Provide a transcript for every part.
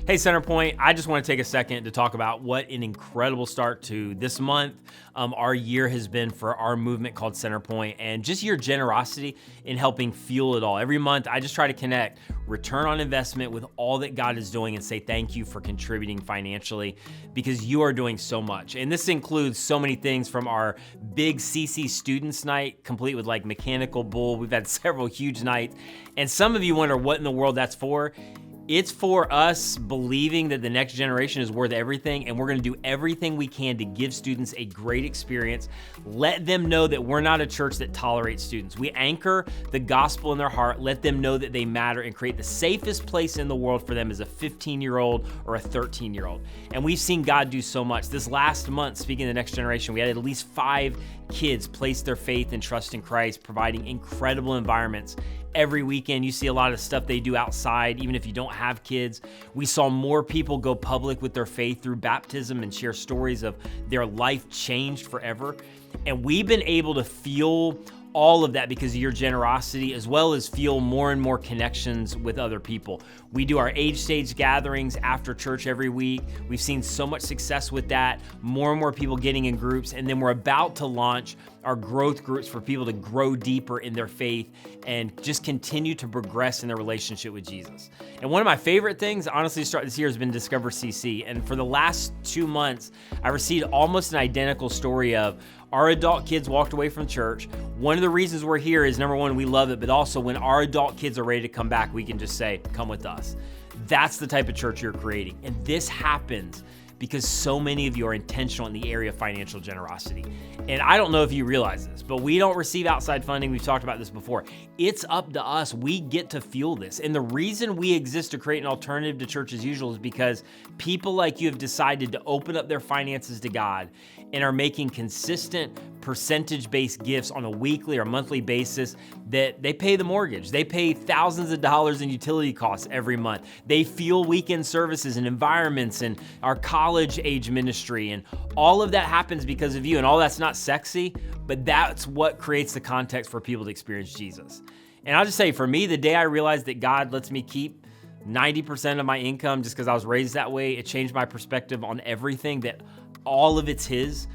Hey, Centerpoint, I just want to take a second to talk about what an incredible start to this month. Our year has been for our movement called Centerpoint, and just your generosity in helping fuel it all. Every month, I just try to connect return on investment with all that God is doing and say thank you for contributing financially because you are doing so much. And this includes so many things from our big CC Students Night, complete with like mechanical bull. We've had several huge nights, and some of you wonder what in the world that's for. It's for us believing that the next generation is worth everything, and we're gonna do everything we can to give students a great experience. Let them know that we're not a church that tolerates students. We anchor the gospel in their heart, let them know that they matter, and create the safest place in the world for them as a 15-year-old or a 13-year-old. And we've seen God do so much. This last month, speaking of the next generation, we had at least 5 kids place their faith and trust in Christ, providing incredible environments. Every weekend, you see a lot of stuff they do outside, even if you don't have kids. We saw more people go public with their faith through baptism and share stories of their life changed forever. And we've been able to fuel all of that because of your generosity, as well as fuel more and more connections with other people. We do our age stage gatherings after church every week. We've seen so much success with that, more and more people getting in groups, and then we're about to launch our growth groups for people to grow deeper in their faith and just continue to progress in their relationship with Jesus. And one of my favorite things, honestly, to start this year has been Discover CC. And for the last 2 months, I received almost an identical story of our adult kids walked away from church. One of the reasons we're here is, number one, we love it, but also when our adult kids are ready to come back, we can just say, come with us. That's the type of church you're creating. And this happens because so many of you are intentional in the area of financial generosity. And I don't know if you realize this, but we don't receive outside funding. We've talked about this before. It's up to us. We get to fuel this. And the reason we exist to create an alternative to church as usual is because people like you have decided to open up their finances to God and are making consistent percentage-based gifts on a weekly or monthly basis that they pay the mortgage. They pay thousands of dollars in utility costs every month. They fuel weekend services and environments and our college age ministry. And all of that happens because of you. And all that's not sexy, but that's what creates the context for people to experience Jesus. And I'll just say, for me, the day I realized that God lets me keep 90% of my income just because I was raised that way, it changed my perspective on everything, that all of it's His.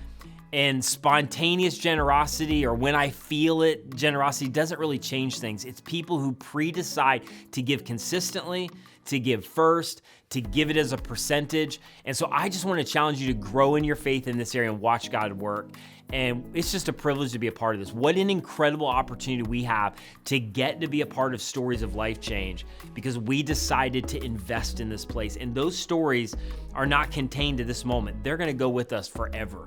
And spontaneous generosity, or when I feel it, generosity doesn't really change things. It's people who pre-decide to give consistently, to give first, to give it as a percentage. And so I just want to challenge you to grow in your faith in this area and watch God work. And it's just a privilege to be a part of this. What an incredible opportunity we have to get to be a part of stories of life change because we decided to invest in this place. And those stories are not contained to this moment. They're going to go with us forever.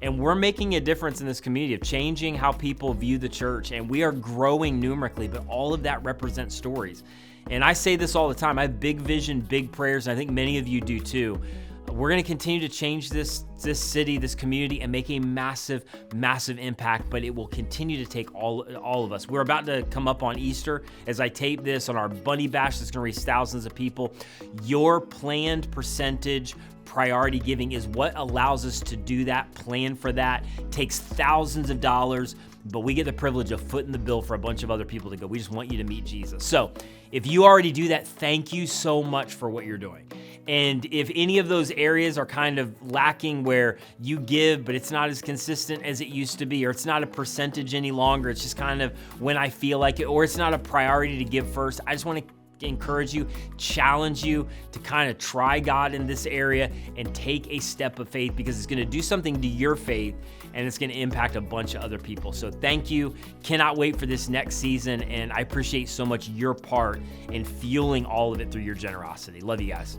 And we're making a difference in this community of changing how people view the church. And we are growing numerically, but all of that represents stories. And I say this all the time. I have big vision, big prayers, and I think many of you do too. We're going to continue to change this city, this community, and make a massive, massive impact, but it will continue to take all of us. We're about to come up on Easter. As I tape this on our Bunny Bash, that's going to reach thousands of people. Your planned percentage priority giving is what allows us to do that, plan for that. It takes thousands of dollars, but we get the privilege of footing the bill for a bunch of other people to go. We just want you to meet Jesus. So if you already do that, thank you so much for what you're doing. And if any of those areas are kind of lacking where you give, but it's not as consistent as it used to be, or it's not a percentage any longer, it's just kind of when I feel like it, or it's not a priority to give first, I just want to encourage you, challenge you to kind of try God in this area and take a step of faith because it's going to do something to your faith and it's going to impact a bunch of other people. So thank you. Cannot wait for this next season. And I appreciate so much your part in fueling all of it through your generosity. Love you guys.